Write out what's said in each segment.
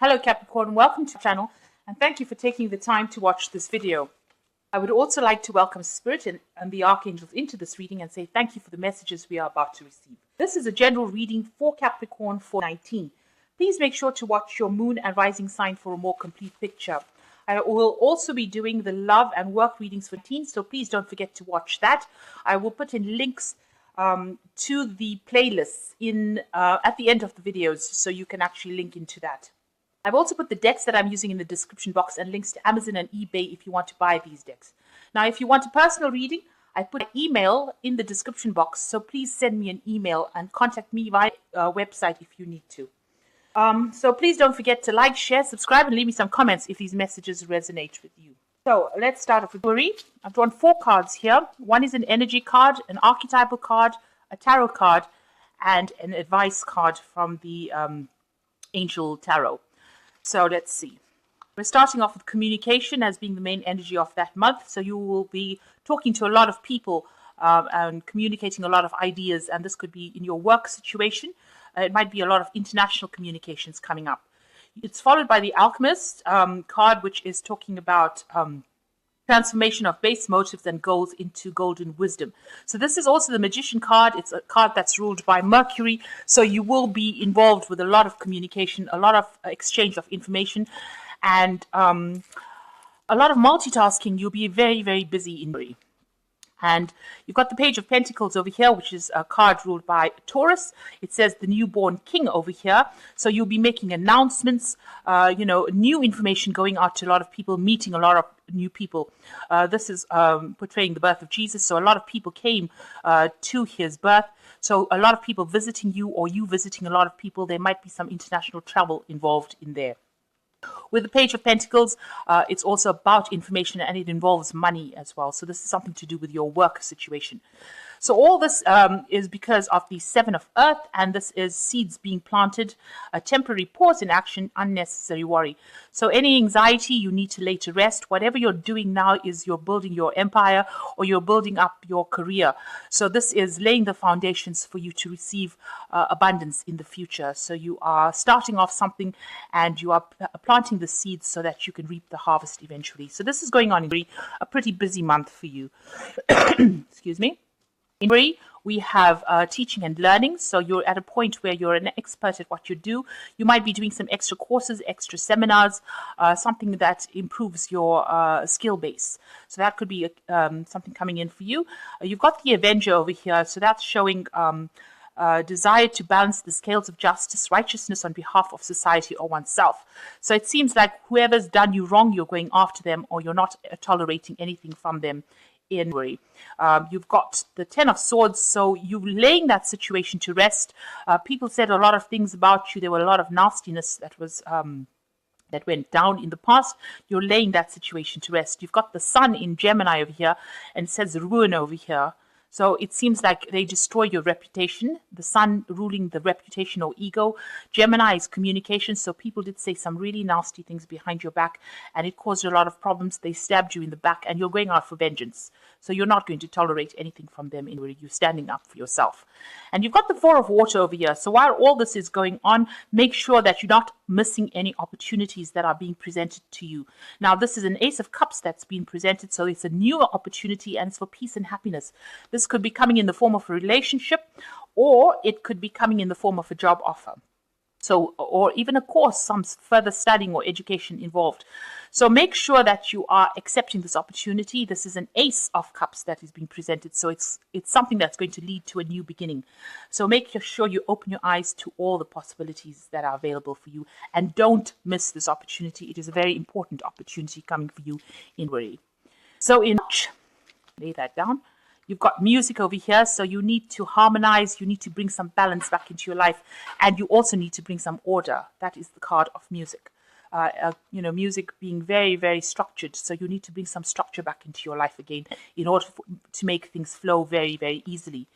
Hello Capricorn, welcome to the channel and thank you for taking the time to watch this video. I would also like to welcome Spirit and the Archangels into this reading and say thank you for the messages we are about to receive. This is a general reading for Capricorn for 19. Please make sure to watch your moon and rising sign for a more complete picture. I will also be doing the love and work readings for teens, so please don't forget to watch that. I will put in links to the playlists at the end of the videos so you can actually link into that. I've also put the decks that I'm using in the description box and links to Amazon and eBay if you want to buy these decks. Now, if you want a personal reading, I put an email in the description box, so please send me an email and contact me via website if you need to. So please don't forget to like, share, subscribe, and leave me some comments if these messages resonate with you. So let's start off with Worry. I've drawn 4 cards here. One is an energy card, an archetypal card, a tarot card, and an advice card from the Angel Tarot. So let's see. We're starting off with communication as being the main energy of that month. So you will be talking to a lot of people and communicating a lot of ideas. And this could be in your work situation. It might be a lot of international communications coming up. It's followed by the Alchemist card, which is talking about transformation of base motives and goals into golden wisdom. So this is also the Magician card. It's a card that's ruled by Mercury. So you will be involved with a lot of communication, a lot of exchange of information, and a lot of multitasking. You'll be very, very busy in Worry. And you've got the Page of Pentacles over here, which is a card ruled by Taurus. It says the newborn king over here. So you'll be making announcements, new information going out to a lot of people, meeting a lot of new people. This is portraying the birth of Jesus. So a lot of people came to his birth. So a lot of people visiting you or you visiting a lot of people. There might be some international travel involved in there. With the Page of Pentacles, it's also about information and it involves money as well. So this is something to do with your work situation. So all this is because of the 7 of Earth, and this is seeds being planted, a temporary pause in action, unnecessary worry. So any anxiety you need to lay to rest. Whatever you're doing now is you're building your empire or you're building up your career. So this is laying the foundations for you to receive abundance in the future. So you are starting off something and you are planting the seeds so that you can reap the harvest eventually. So this is going on in a pretty busy month for you. Excuse me. In Worry, we have teaching and learning. So you're at a point where you're an expert at what you do. You might be doing some extra courses, extra seminars, something that improves your skill base. So that could be something coming in for you. You've got the Avenger over here. So that's showing desire to balance the scales of justice, righteousness on behalf of society or oneself. So it seems like whoever's done you wrong, you're going after them or you're not tolerating anything from them. In Worry. You've got the 10 of Swords, so you're laying that situation to rest. People said a lot of things about you. There were a lot of nastiness that was that went down in the past. You're laying that situation to rest. You've got the Sun in Gemini over here, and it says ruin over here. So it seems like they destroy your reputation. The Sun ruling the reputation or ego. Gemini is communication. So people did say some really nasty things behind your back and it caused a lot of problems. They stabbed you in the back and you're going out for vengeance. So you're not going to tolerate anything from them in Worry. You're standing up for yourself. And you've got the 4 of Water over here. So while all this is going on, make sure that you're not missing any opportunities that are being presented to you. Now, this is an Ace of Cups that's been presented. So it's a new opportunity and it's for peace and happiness. This could be coming in the form of a relationship or it could be coming in the form of a job offer. So, or even a course, some further studying or education involved. So make sure that you are accepting this opportunity. This is an Ace of Cups that is being presented. So it's something that's going to lead to a new beginning. So make sure you open your eyes to all the possibilities that are available for you and don't miss this opportunity. It is a very important opportunity coming for you in Worry. So in March, lay that down. You've got music over here, so you need to harmonize, you need to bring some balance back into your life, and you also need to bring some order. That is the card of music. Music being very, very structured, so you need to bring some structure back into your life again in order to make things flow very, very easily.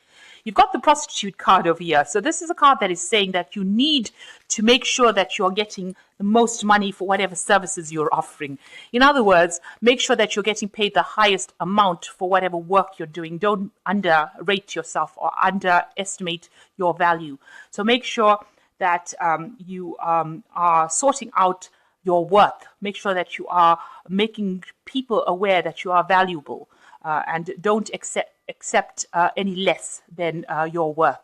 You've got the Prostitute card over here. So this is a card that is saying that you need to make sure that you're getting the most money for whatever services you're offering. In other words, make sure that you're getting paid the highest amount for whatever work you're doing. Don't underrate yourself or underestimate your value. So make sure that you are sorting out your worth. Make sure that you are making people aware that you are valuable, and don't accept any less than your worth.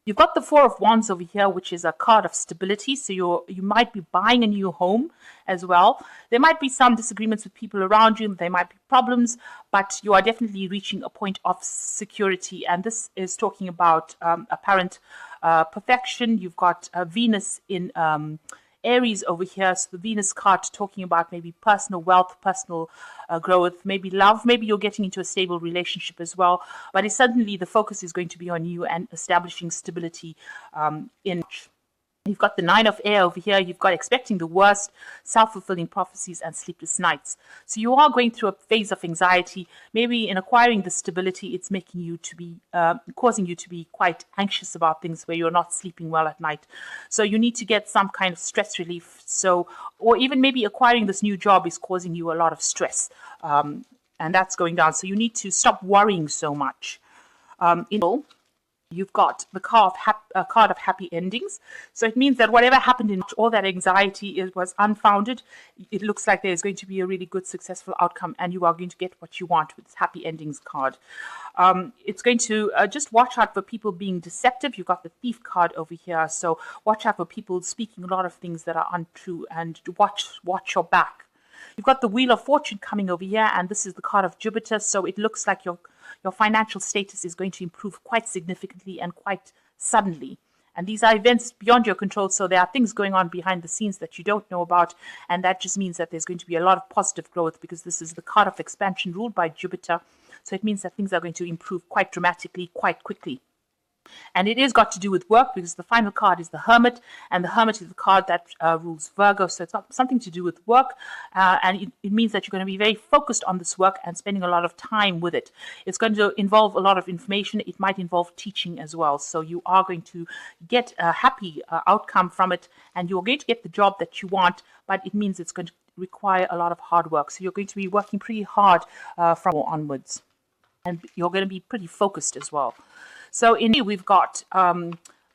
You've got the Four of Wands over here, which is a card of stability. So you might be buying a new home as well. There might be some disagreements with people around you. There might be problems, but you are definitely reaching a point of security. And this is talking about apparent perfection. You've got Venus in Aries over here. So the Venus card talking about maybe personal wealth, personal growth, maybe love. Maybe you're getting into a stable relationship as well. But it's suddenly the focus is going to be on you and establishing stability in. You've got the Nine of Air over here. You've got expecting the worst, self-fulfilling prophecies, and sleepless nights. So you are going through a phase of anxiety. Maybe in acquiring the stability, it's making you to be, causing you to be quite anxious about things where you're not sleeping well at night. So you need to get some kind of stress relief. So, or even maybe acquiring this new job is causing you a lot of stress, and that's going down. So you need to stop worrying so much. You've got the card of happy endings. So it means that whatever happened in all that anxiety was unfounded. It looks like there's going to be a really good, successful outcome, and you are going to get what you want with this happy endings card. It's going to just watch out for people being deceptive. You've got the Thief card over here. So watch out for people speaking a lot of things that are untrue, and watch your back. You've got the Wheel of Fortune coming over here, and this is the card of Jupiter. So it looks like your financial status is going to improve quite significantly and quite suddenly. And these are events beyond your control, so there are things going on behind the scenes that you don't know about, and that just means that there's going to be a lot of positive growth, because this is the card of expansion ruled by Jupiter. So it means that things are going to improve quite dramatically, quite quickly. And it is got to do with work, because the final card is the Hermit, and the Hermit is the card that rules Virgo. So it's got something to do with work, and it means that you're going to be very focused on this work and spending a lot of time with it. It's going to involve a lot of information. It might involve teaching as well. So you are going to get a happy outcome from it, and you're going to get the job that you want, but it means it's going to require a lot of hard work. So you're going to be working pretty hard from onwards, and you're going to be pretty focused as well. So in here we've got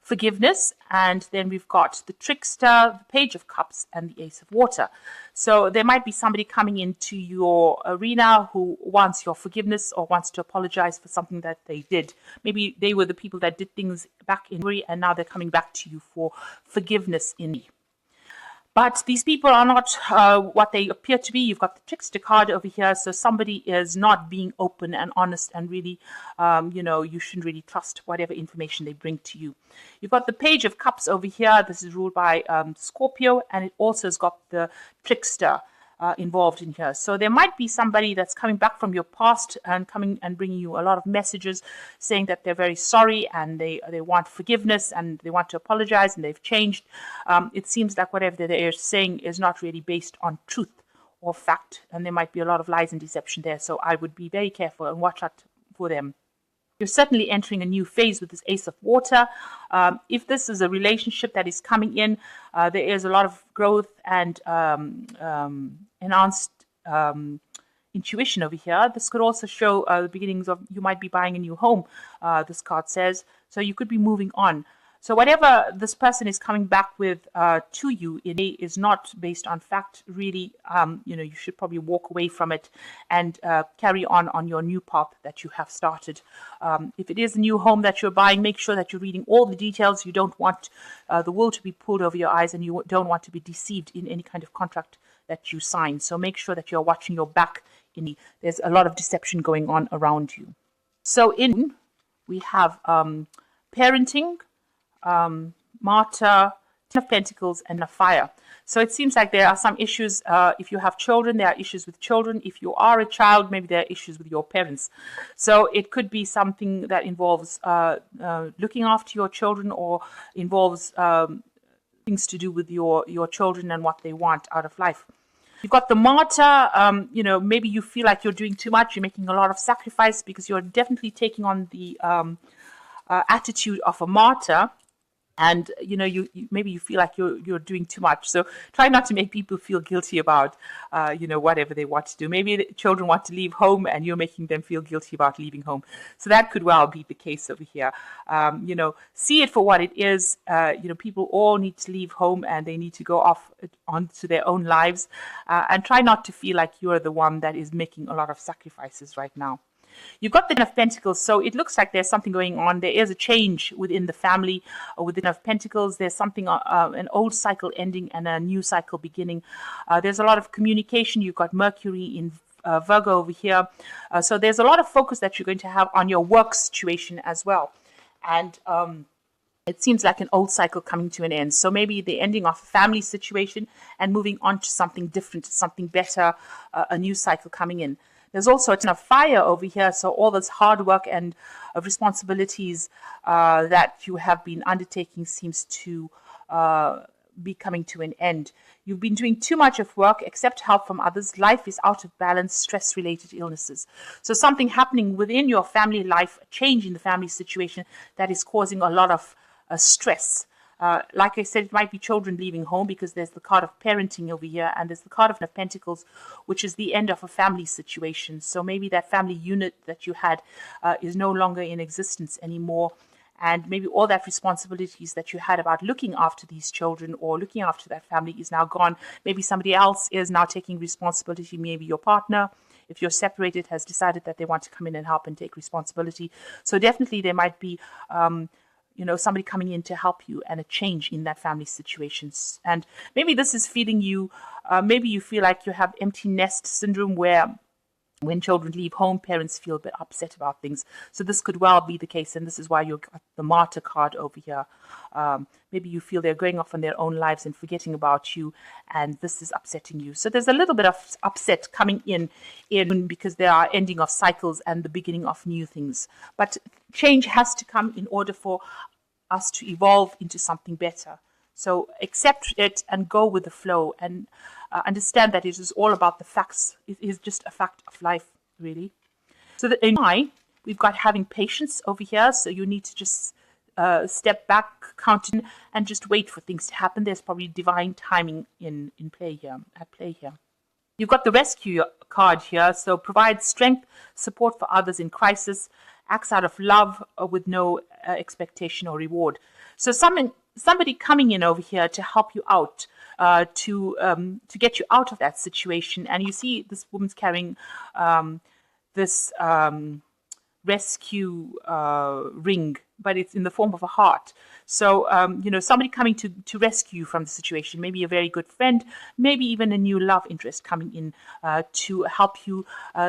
forgiveness, and then we've got the Trickster, the Page of Cups, and the Ace of Water. So there might be somebody coming into your arena who wants your forgiveness or wants to apologize for something that they did. Maybe they were the people that did things back in January, and now they're coming back to you for forgiveness in me. But these people are not what they appear to be. You've got the Trickster card over here. So somebody is not being open and honest, and really, you shouldn't really trust whatever information they bring to you. You've got the Page of Cups over here. This is ruled by Scorpio, and it also has got the Trickster involved in here. So there might be somebody that's coming back from your past and coming and bringing you a lot of messages saying that they're very sorry, and they want forgiveness, and they want to apologize, and they've changed. It seems like whatever they're saying is not really based on truth or fact, and there might be a lot of lies and deception there. So I would be very careful and watch out for them. You're certainly entering a new phase with this Ace of Water. If this is a relationship that is coming in, there is a lot of growth and enhanced intuition over here. This could also show the beginnings of, you might be buying a new home, this card says. So you could be moving on. So whatever this person is coming back with to you is not based on fact, really. You should probably walk away from it and carry on your new path that you have started. If it is a new home that you're buying, make sure that you're reading all the details. You don't want the wool to be pulled over your eyes, and you don't want to be deceived in any kind of contract that you sign. So make sure that you're watching your back. There's a lot of deception going on around you. So we have parenting, Martyr, Ten of Pentacles, and a Fire. So it seems like there are some issues. If you have children, there are issues with children. If you are a child, maybe there are issues with your parents. So it could be something that involves looking after your children, or involves things to do with your children and what they want out of life. You've got the Martyr. Maybe you feel like you're doing too much. You're making a lot of sacrifice, because you're definitely taking on the attitude of a martyr. and maybe you feel like you're doing too much. So try not to make people feel guilty about whatever they want to do. Maybe the children want to leave home and you're making them feel guilty about leaving home. So that could well be the case over here. See it for what it is. People all need to leave home and they need to go off onto their own lives, and try not to feel like you're the one that is making a lot of sacrifices right now. You've got the Ten of Pentacles, so it looks like there's something going on. There is a change within the family, or within of Pentacles. There's something, an old cycle ending and a new cycle beginning. There's a lot of communication. You've got Mercury in Virgo over here. So there's a lot of focus that you're going to have on your work situation as well. And it seems like an old cycle coming to an end. So maybe the ending of a family situation and moving on to something different, something better, a new cycle coming in. There's also a ton of fire over here, so all this hard work and responsibilities that you have been undertaking seems to be coming to an end. You've been doing too much of work, accept help from others. Life is out of balance, stress-related illnesses. So something happening within your family life, a change in the family situation that is causing a lot of stress. Like I said, it might be children leaving home, because there's the card of parenting over here, and there's the card of Pentacles, which is the end of a family situation. So maybe that family unit that you had is no longer in existence anymore, and maybe all that responsibilities that you had about looking after these children or looking after that family is now gone. Maybe somebody else is now taking responsibility, maybe your partner, if you're separated, has decided that they want to come in and help and take responsibility. So definitely there might be somebody coming in to help you, and a change in that family situations. And maybe this is feeling you, maybe you feel like you have empty nest syndrome, where when children leave home, parents feel a bit upset about things. So this could well be the case, and this is why you got the Martyr card over here. Maybe you feel they're going off on their own lives and forgetting about you, and this is upsetting you. So there's a little bit of upset coming in because there are ending of cycles and the beginning of new things. But change has to come in order for us to evolve into something better. So accept it and go with the flow, and understand that it is all about the facts. It is just a fact of life, really. So that in we've got having patience over here. So you need to just step back, count in, and just wait for things to happen. There's probably divine timing at play here. You've got the Rescue card here. So provide strength, support for others in crisis, acts out of love with no expectation or reward. So somebody coming in over here to help you out, to get you out of that situation. And you see this woman's carrying this rescue ring, but it's in the form of a heart. So, somebody coming to rescue you from the situation, maybe a very good friend, maybe even a new love interest coming in to help you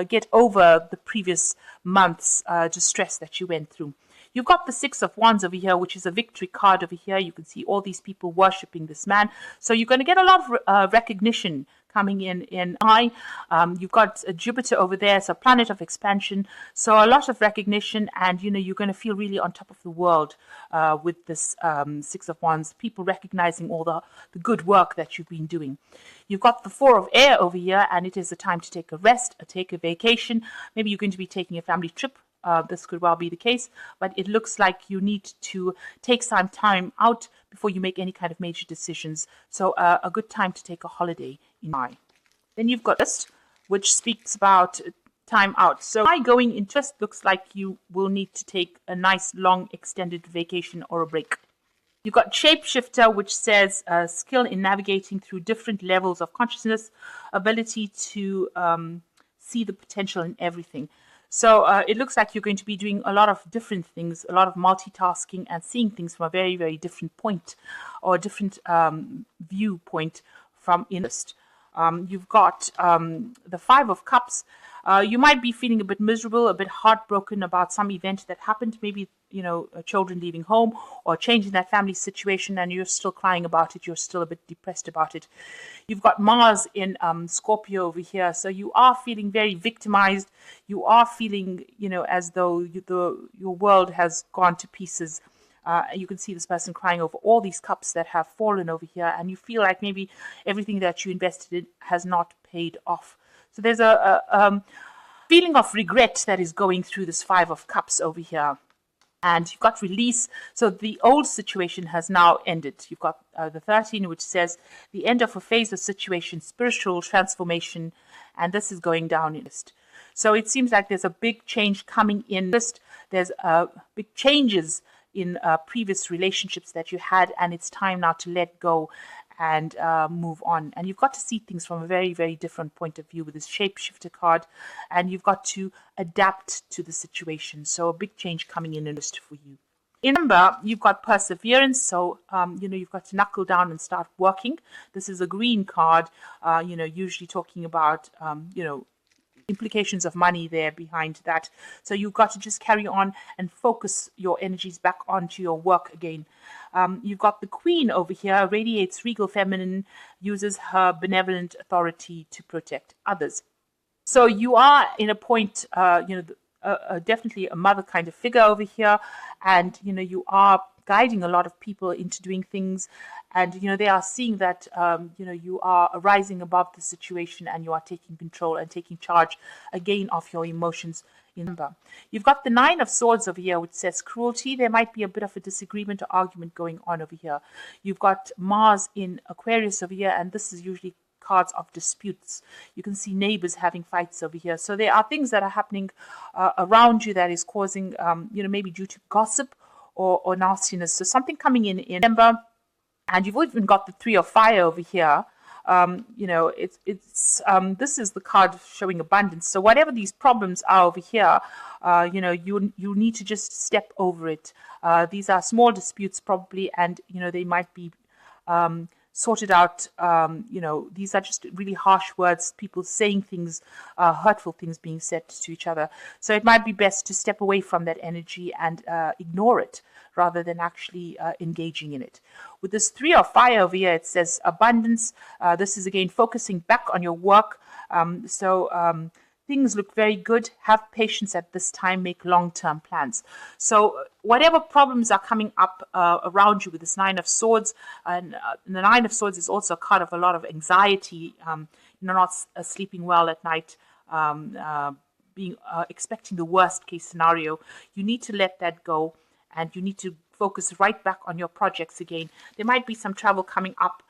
get over the previous month's distress that you went through. You've got the Six of Wands over here, which is a victory card over here. You can see all these people worshipping this man. So you're going to get a lot of recognition coming in you've got Jupiter over there, so planet of expansion. So a lot of recognition, and you're going to feel really on top of the world with this Six of Wands. People recognizing all the good work that you've been doing. You've got the Four of Air over here, and it is a time to take a rest, take a vacation. Maybe you're going to be taking a family trip. This could well be the case, but it looks like you need to take some time out before you make any kind of major decisions. So a good time to take a holiday in May. Then you've got this, which speaks about time out. So going into this looks like you will need to take a nice long extended vacation or a break. You've got Shapeshifter, which says skill in navigating through different levels of consciousness, ability to see the potential in everything. So it looks like you're going to be doing a lot of different things, a lot of multitasking, and seeing things from a very, very different point, or a different viewpoint from interest. You've got the Five of Cups. You might be feeling a bit miserable, a bit heartbroken about some event that happened, maybe children leaving home or change in that family situation, and you're still crying about it, you're still a bit depressed about it. You've got Mars in Scorpio over here, so you are feeling very victimized. You are feeling, as though your world has gone to pieces. You can see this person crying over all these cups that have fallen over here, and you feel like maybe everything that you invested in has not paid off. So there's a feeling of regret that is going through this Five of Cups over here. And you've got release. So the old situation has now ended. You've got the 13, which says the end of a phase of situation, spiritual transformation, and this is going down in list. So it seems like there's a big change coming in list. There's big changes in previous relationships that you had, and it's time now to let go and move on. And you've got to see things from a very, very different point of view with this shapeshifter card, and you've got to adapt to the situation. So a big change coming in list for you. In number, you've got perseverance, so you've got to knuckle down and start working. This is a green card, usually talking about implications of money there behind that. So you've got to just carry on and focus your energies back onto your work again. You've got the Queen over here, radiates regal feminine, uses her benevolent authority to protect others. So you are in a point, definitely a mother kind of figure over here, and you are guiding a lot of people into doing things, and they are seeing that you are rising above the situation, and you are taking control and taking charge again of your emotions. You've got the 9 of Swords over here, which says cruelty. There might be a bit of a disagreement or argument going on over here. You've got Mars in Aquarius over here, and this is usually cards of disputes. You can see neighbors having fights over here. So there are things that are happening around you that is causing, maybe due to gossip or nastiness. So something coming in November, and you've even got the 3 of Fire over here. This is the card showing abundance. So whatever these problems are over here, you need to just step over it. These are small disputes probably, and they might be sorted out. These are just really harsh words, people saying things, hurtful things being said to each other. So it might be best to step away from that energy and ignore it rather than actually engaging in it. With this 3 of Fire over here, it says abundance. This is again focusing back on your work. Things look very good. Have patience at this time. Make long-term plans. So whatever problems are coming up around you with this 9 of Swords, and the 9 of Swords is also a card of a lot of anxiety, not sleeping well at night, expecting the worst case scenario. You need to let that go, and you need to focus right back on your projects again. There might be some travel coming up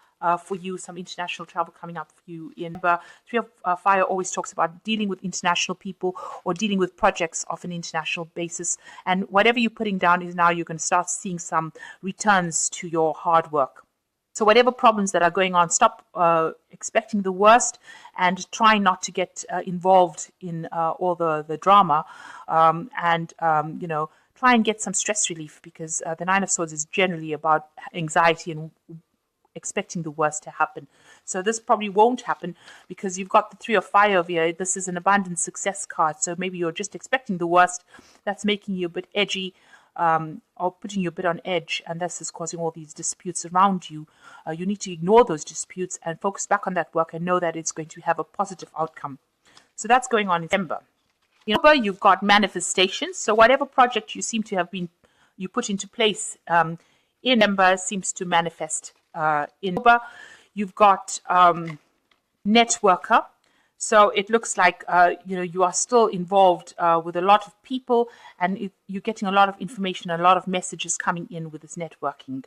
for you, some international travel coming up for you. In 3 of Fire always talks about dealing with international people or dealing with projects of an international basis. And whatever you're putting down is now you're going to start seeing some returns to your hard work. So whatever problems that are going on, stop expecting the worst and try not to get involved in all the drama, try and get some stress relief, because the 9 of Swords is generally about anxiety and expecting the worst to happen. So this probably won't happen because you've got the 3 of Fire over here. This is an abundant success card. So maybe you're just expecting the worst. That's making you a bit edgy, or putting you a bit on edge, and this is causing all these disputes around you. You need to ignore those disputes and focus back on that work and know that it's going to have a positive outcome. So that's going on in December. In November, you've got manifestations. So whatever project you seem to have you put into place in November seems to manifest. In November, you've got networker. So it looks like you are still involved with a lot of people, and you're getting a lot of information, a lot of messages coming in with this networking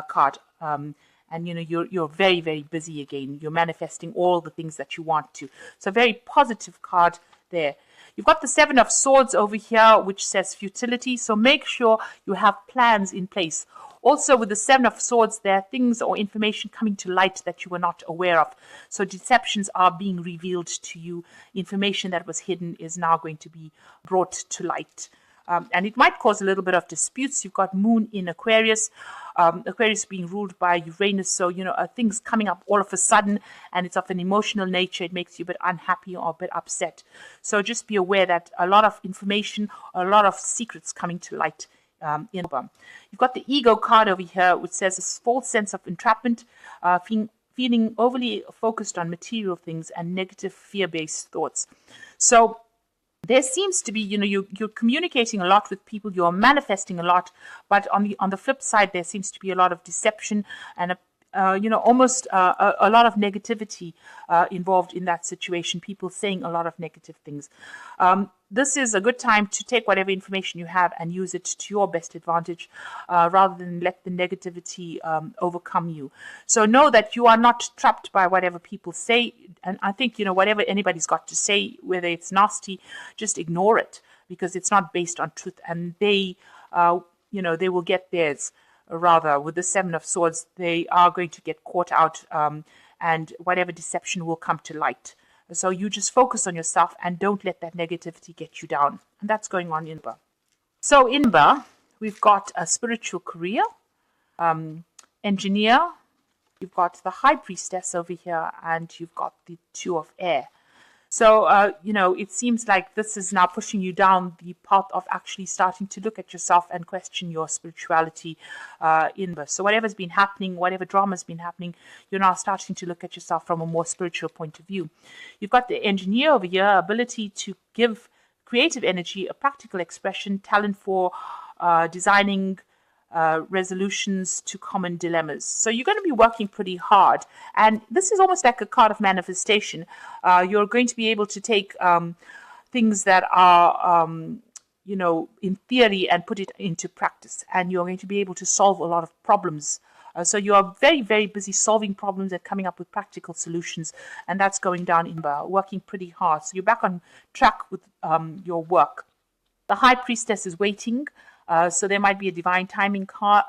card. And you're very, very busy again. You're manifesting all the things that you want to. So very positive card there. You've got the 7 of Swords over here, which says futility. So make sure you have plans in place. Also, with the 7 of Swords, there are things or information coming to light that you were not aware of. So deceptions are being revealed to you. Information that was hidden is now going to be brought to light. And it might cause a little bit of disputes. You've got Moon in Aquarius. Aquarius being ruled by Uranus. So, things coming up all of a sudden, and it's of an emotional nature. It makes you a bit unhappy or a bit upset. So just be aware that a lot of information, a lot of secrets coming to light. You've got the ego card over here, which says a false sense of entrapment, feeling overly focused on material things and negative fear-based thoughts. So there seems to be, you're communicating a lot with people, you're manifesting a lot, but on the flip side, there seems to be a lot of deception and almost a lot of negativity involved in that situation, people saying a lot of negative things. This is a good time to take whatever information you have and use it to your best advantage, rather than let the negativity overcome you. So know that you are not trapped by whatever people say. And I think, whatever anybody's got to say, whether it's nasty, just ignore it, because it's not based on truth. And they will get theirs. Rather, with the Seven of Swords, they are going to get caught out, and whatever deception will come to light. So you just focus on yourself and don't let that negativity get you down. And that's going on in Ba. So in Ba, we've got a spiritual career, engineer, you've got the High Priestess over here, and you've got the Two of Air. So, it seems like this is now pushing you down the path of actually starting to look at yourself and question your spirituality in this. So whatever's been happening, whatever drama's been happening, you're now starting to look at yourself from a more spiritual point of view. You've got the engineer over here, ability to give creative energy, a practical expression, talent for designing resolutions to common dilemmas. So you're going to be working pretty hard, and this is almost like a card of manifestation. You're going to be able to take things that are in theory and put it into practice, and you're going to be able to solve a lot of problems. So you are very, very busy solving problems and coming up with practical solutions, and that's going down in working pretty hard. So you're back on track with your work. The High Priestess is waiting. So there might be a divine timing card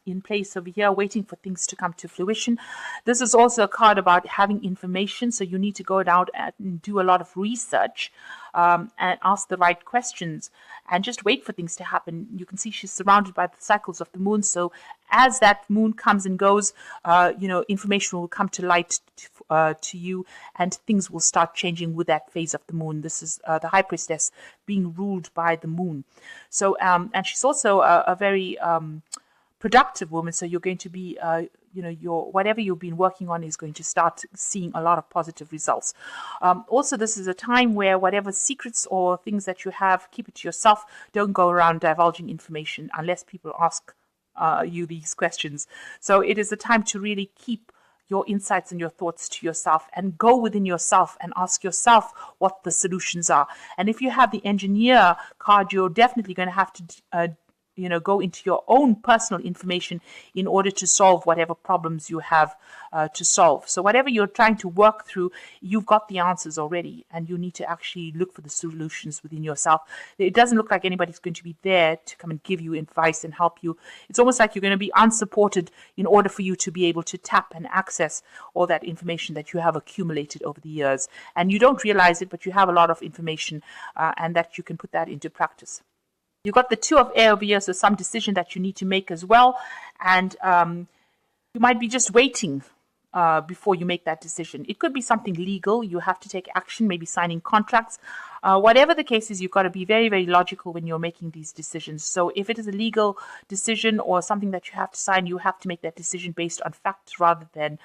in place over here, waiting for things to come to fruition. This is also a card about having information, so you need to go down and do a lot of research and ask the right questions and just wait for things to happen. You can see she's surrounded by the cycles of the moon, so as that moon comes and goes, information will come to light to you, and things will start changing with that phase of the moon. This is the High Priestess being ruled by the moon. So, and she's also a very productive woman. So you're going to be, your whatever you've been working on is going to start seeing a lot of positive results. Also, this is a time where whatever secrets or things that you have, keep it to yourself. Don't go around divulging information unless people ask you these questions. So it is a time to really keep your insights and your thoughts to yourself and go within yourself and ask yourself what the solutions are. And if you have the engineer card, you're definitely going to have to go into your own personal information in order to solve whatever problems you have to solve. So whatever you're trying to work through, you've got the answers already, and you need to actually look for the solutions within yourself. It doesn't look like anybody's going to be there to come and give you advice and help you. It's almost like you're going to be unsupported in order for you to be able to tap and access all that information that you have accumulated over the years. And you don't realize it, but you have a lot of information and that you can put that into practice. You've got the Two of Air over here, so some decision that you need to make as well. And you might be just waiting before you make that decision. It could be something legal. You have to take action, maybe signing contracts. Whatever the case is, you've got to be very, very logical when you're making these decisions. So if it is a legal decision or something that you have to sign, you have to make that decision based on facts rather than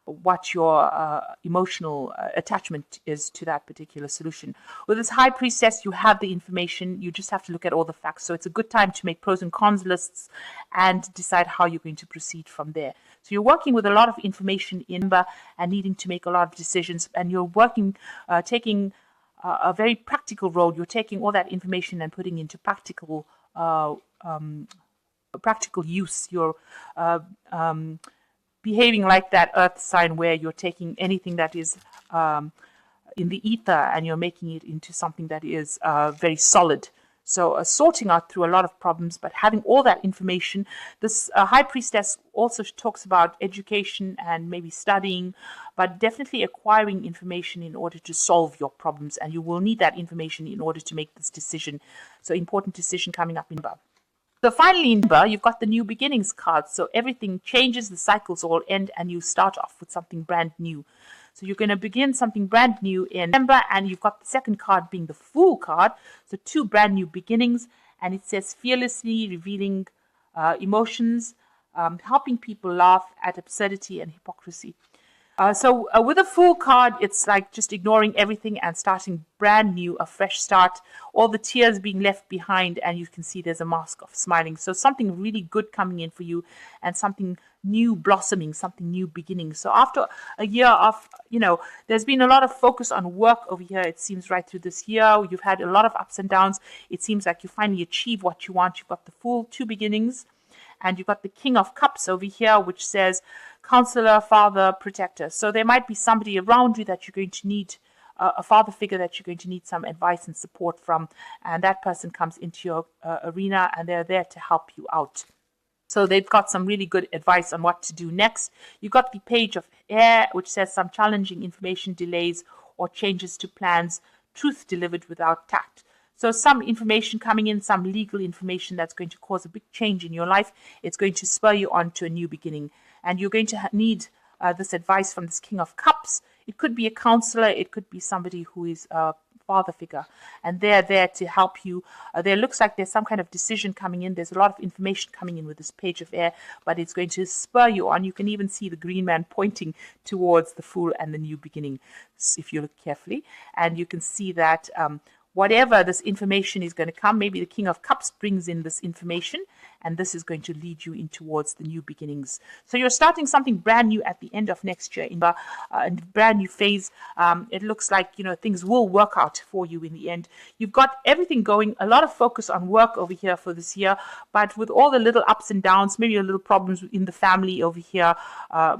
what your emotional attachment is to that particular solution. With this High Priestess, you have the information. You just have to look at all the facts. So it's a good time to make pros and cons lists and decide how you're going to proceed from there. So you're working with a lot of information in and needing to make a lot of decisions. And you're working, taking a very practical role. You're taking all that information and putting into practical use. You're behaving like that earth sign where you're taking anything that is in the ether and you're making it into something that is very solid. So sorting out through a lot of problems, but having all that information. This High Priestess also talks about education and maybe studying, but definitely acquiring information in order to solve your problems. And you will need that information in order to make this decision. So important decision coming up in above. So finally in Ba, you've got the New Beginnings card. So everything changes, the cycles all end, and you start off with something brand new. So you're going to begin something brand new in November, and you've got the second card being the Fool card. So two brand new beginnings, and it says fearlessly revealing emotions, helping people laugh at absurdity and hypocrisy. So with a Fool card, it's like just ignoring everything and starting brand new, a fresh start, all the tears being left behind, and you can see there's a mask of smiling. So something really good coming in for you and something new blossoming, something new beginning. So after a year of, there's been a lot of focus on work over here. It seems right through this year, you've had a lot of ups and downs. It seems like you finally achieve what you want. You've got the Fool, 2 beginnings, and you've got the King of Cups over here, which says counselor, father, protector. So there might be somebody around you that you're going to need, a father figure that you're going to need some advice and support from, and that person comes into your arena, and they're there to help you out. So they've got some really good advice on what to do next. You've got the Page of Air, which says some challenging information, delays, or changes to plans, truth delivered without tact. So some information coming in, some legal information that's going to cause a big change in your life. It's going to spur you on to a new beginning. And you're going to need this advice from this King of Cups. It could be a counselor. It could be somebody who is a father figure, and they're there to help you. There looks like there's some kind of decision coming in. There's a lot of information coming in with this Page of Air, but it's going to spur you on. You can even see the green man pointing towards the Fool and the new beginning if you look carefully, and you can see that whatever this information is going to come, maybe the King of Cups brings in this information, and this is going to lead you in towards the new beginnings. So you're starting something brand new at the end of next year in a brand new phase. It looks like, things will work out for you in the end. You've got everything going, a lot of focus on work over here for this year, but with all the little ups and downs, maybe a little problems in the family over here,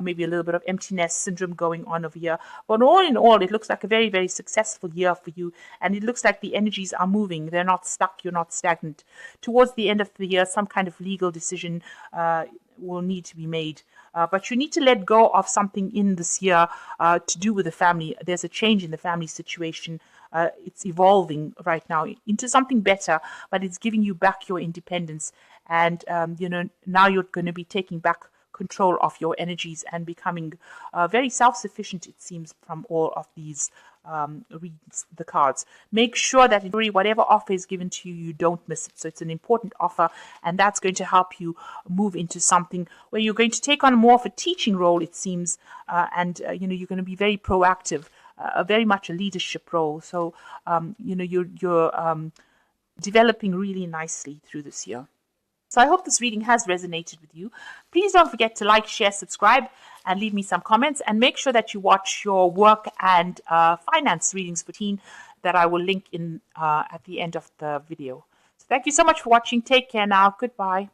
maybe a little bit of empty nest syndrome going on over here. But all in all, it looks like a very, very successful year for you, and it looks like the energies are moving. They're not stuck. You're not stagnant. Towards the end of the year, some kind of legal decision will need to be made. But you need to let go of something in this year to do with the family. There's a change in the family situation. It's evolving right now into something better, but it's giving you back your independence. And, now you're going to be taking back control of your energies and becoming very self-sufficient, it seems, from all of these reads the cards. Make sure that whatever offer is given to you, you don't miss it. So it's an important offer, and that's going to help you move into something where you're going to take on more of a teaching role, it seems, and you're going to be very proactive, very much a leadership role. So you're developing really nicely through this year. So I hope this reading has resonated with you. Please don't forget to like, share, subscribe, and leave me some comments. And make sure that you watch your work and finance readings for teen that I will link in at the end of the video. So thank you so much for watching. Take care now. Goodbye.